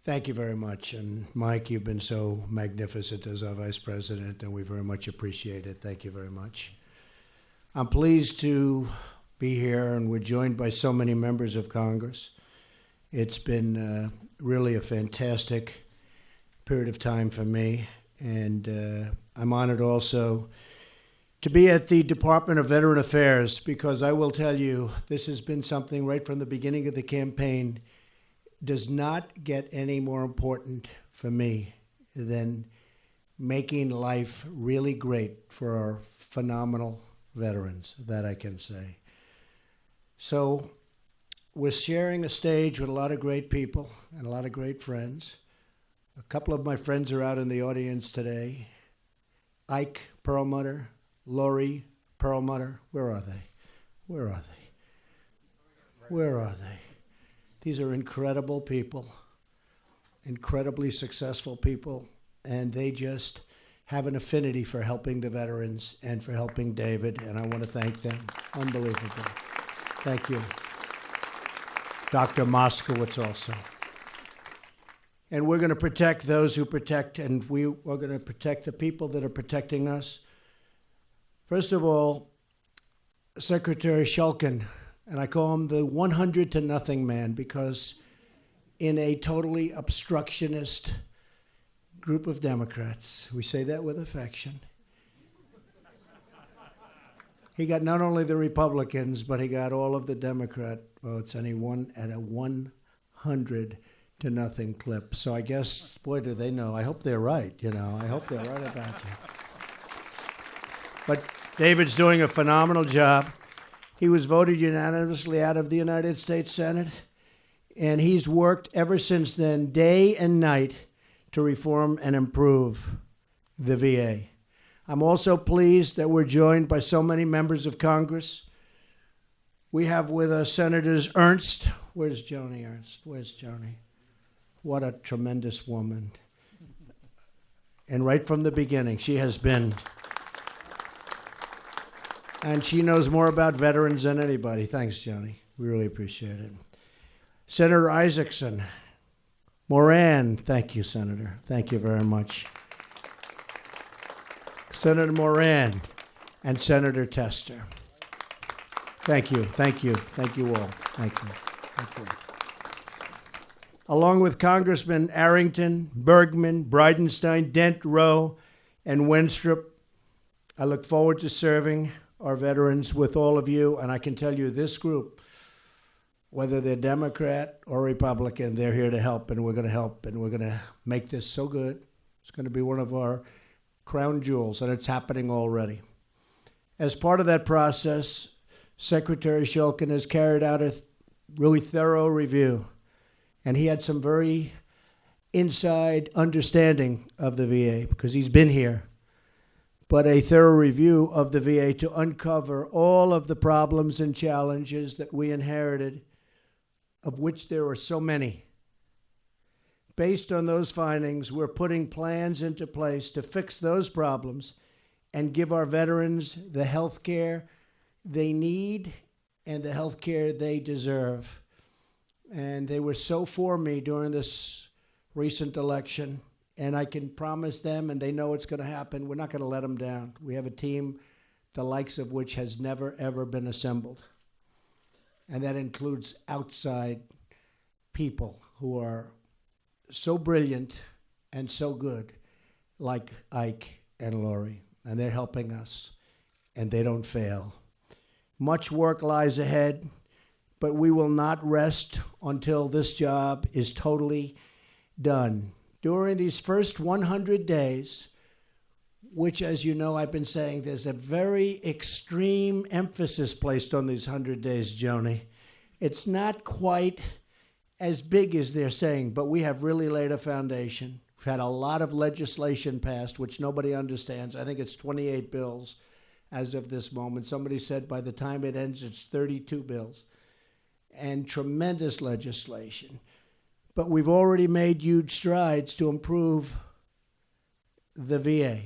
Thank you very much. And Mike, you've been so magnificent as our Vice President, and we very much appreciate it. Thank you very much. I'm pleased to be here, and we're joined by so many members of Congress. It's been really a fantastic period of time for me, and I'm honored also to be at the Department of Veteran Affairs, because I will tell you, this has been something right from the beginning of the campaign, does not get any more important for me than making life really great for our phenomenal veterans, that I can say. So we're sharing a stage with a lot of great people and a lot of great friends. A couple of my friends are out in the audience today. Ike Perlmutter, Lori Perlmutter. Where are they? Where are they? Where are they? These are incredible people, incredibly successful people, and they just have an affinity for helping the veterans and for helping David, and I want to thank them. Unbelievable. Thank you. Dr. Moskowitz also. And we're going to protect those who protect, and we are going to protect the people that are protecting us. First of all, Secretary Shulkin, and I call him the 100-0 man, because in a totally obstructionist group of Democrats, we say that with affection, he got not only the Republicans, but he got all of the Democrat votes, and he won at a 100-0 clip. So I guess, boy, do they know. I hope they're right, I hope they're right about that. But David's doing a phenomenal job. He was voted unanimously out of the United States Senate, and he's worked ever since then, day and night, to reform and improve the VA. I'm also pleased that we're joined by so many members of Congress. We have with us Senators Ernst. Where's Joni Ernst? Where's Joni? What a tremendous woman. And right from the beginning, she has been... And she knows more about veterans than anybody. Thanks, Joni. We really appreciate it. Senator Isaacson. Moran. Thank you, Senator. Thank you very much. Senator Moran and Senator Tester. Thank you. Thank you. Thank you all. Thank you. Thank you. Along with Congressman Arrington, Bergman, Bridenstine, Dent, Rowe, and Wenstrup, I look forward to serving our veterans with all of you, and I can tell you this group, whether they're Democrat or Republican, they're here to help, and we're going to help, and we're going to make this so good. It's going to be one of our crown jewels, and it's happening already. As part of that process, Secretary Shulkin has carried out a really thorough review, and he had some very inside understanding of the VA because he's been here, but a thorough review of the VA to uncover all of the problems and challenges that we inherited, of which there are so many. Based on those findings, we're putting plans into place to fix those problems and give our veterans the health care they need and the health care they deserve. And they were so for me during this recent election, and I can promise them, and they know it's going to happen, we're not going to let them down. We have a team the likes of which has never, ever been assembled. And that includes outside people who are so brilliant and so good, like Ike and Lori, and they're helping us, and they don't fail. Much work lies ahead, but we will not rest until this job is totally done. During these first 100 days, which, as you know, I've been saying, there's a very extreme emphasis placed on these 100 days, Joni. It's not quite as big as they're saying, but we have really laid a foundation. We've had a lot of legislation passed, which nobody understands. I think it's 28 bills as of this moment. Somebody said by the time it ends, it's 32 bills. And tremendous legislation. But we've already made huge strides to improve the VA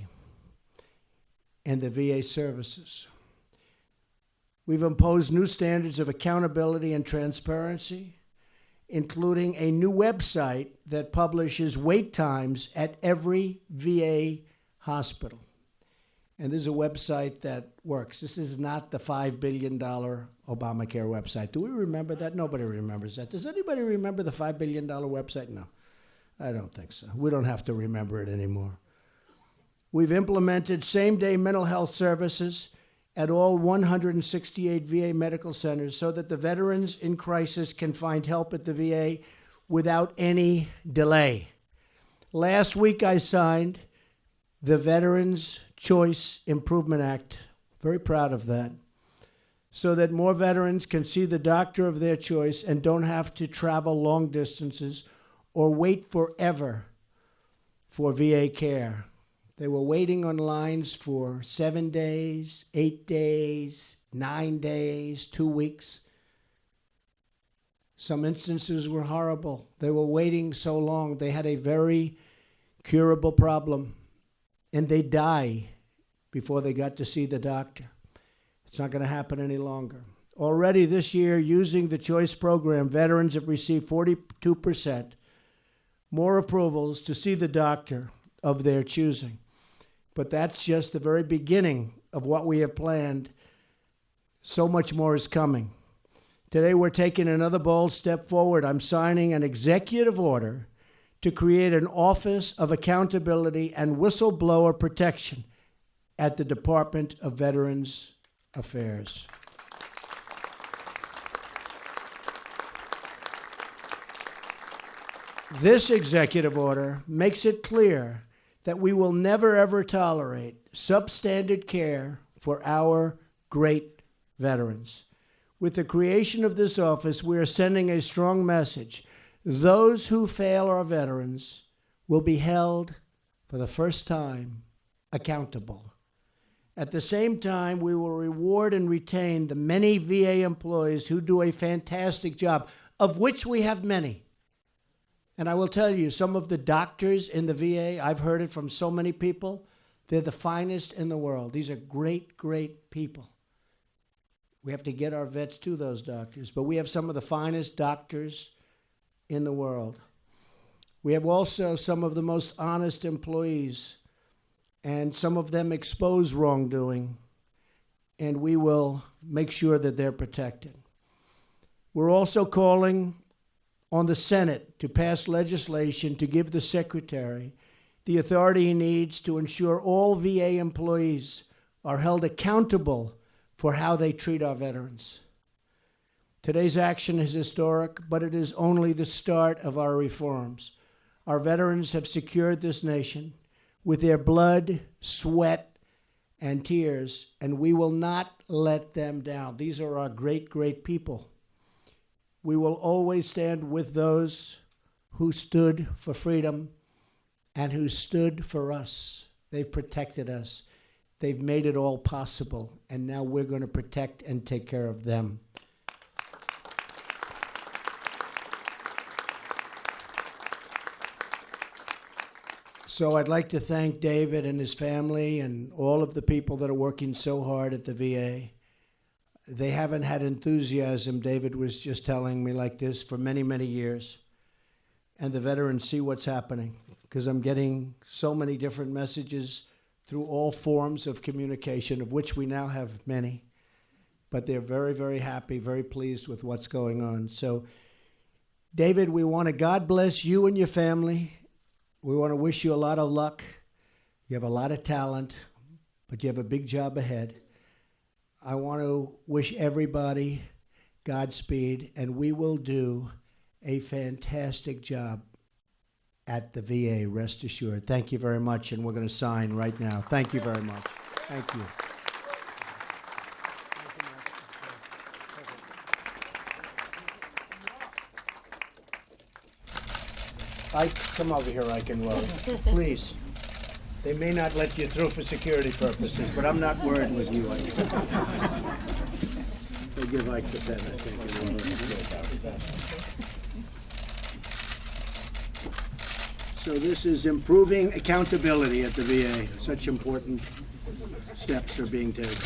and the VA services. We've imposed new standards of accountability and transparency, including a new website that publishes wait times at every VA hospital. And there's a website that works. This is not the $5 billion Obamacare website. Do we remember that? Nobody remembers that. Does anybody remember the $5 billion website? No, I don't think so. We don't have to remember it anymore. We've implemented same-day mental health services at all 168 VA medical centers so that the veterans in crisis can find help at the VA without any delay. Last week, I signed the Veterans Choice Improvement Act. Very proud of that. So that more veterans can see the doctor of their choice and don't have to travel long distances or wait forever for VA care. They were waiting on lines for 7 days, 8 days, 9 days, 2 weeks. Some instances were horrible. They were waiting so long. They had a very curable problem, and they die before they got to see the doctor. It's not going to happen any longer. Already this year, using the Choice program, veterans have received 42% more approvals to see the doctor of their choosing. But that's just the very beginning of what we have planned. So much more is coming. Today, we're taking another bold step forward. I'm signing an executive order to create an Office of Accountability and Whistleblower Protection at the Department of Veterans Affairs. This executive order makes it clear that we will never, ever tolerate substandard care for our great veterans. With the creation of this office, we are sending a strong message. Those who fail our veterans will be held, for the first time, accountable. At the same time, we will reward and retain the many VA employees who do a fantastic job, of which we have many. And I will tell you, some of the doctors in the VA, I've heard it from so many people, they're the finest in the world. These are great, great people. We have to get our vets to those doctors, but we have some of the finest doctors in the world. We have also some of the most honest employees, and some of them expose wrongdoing, and we will make sure that they're protected. We're also calling on the Senate to pass legislation to give the Secretary the authority he needs to ensure all VA employees are held accountable for how they treat our veterans. Today's action is historic, but it is only the start of our reforms. Our veterans have secured this nation with their blood, sweat, and tears, and we will not let them down. These are our great, great people. We will always stand with those who stood for freedom and who stood for us. They've protected us. They've made it all possible, and now we're going to protect and take care of them. So I'd like to thank David and his family and all of the people that are working so hard at the VA. They haven't had enthusiasm, David was just telling me, like this for many, many years. And the veterans see what's happening, because I'm getting so many different messages through all forms of communication, of which we now have many. But they're very, very happy, very pleased with what's going on. So, David, we want to God bless you and your family. We want to wish you a lot of luck. You have a lot of talent, but you have a big job ahead. I want to wish everybody Godspeed, and we will do a fantastic job at the VA, rest assured. Thank you very much, and we're going to sign right now. Thank you very much. Thank you. Come over here, I can roll. Please. They may not let you through for security purposes, but I'm not worried with you. They give Ike the pen, I think. So this is improving accountability at the VA. Such important steps are being taken.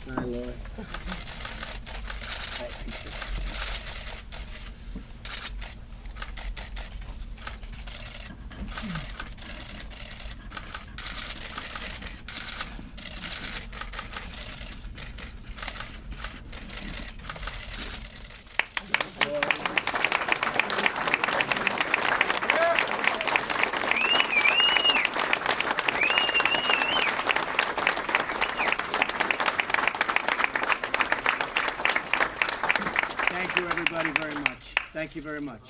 Hi, Laura. everybody very much. Thank you very much.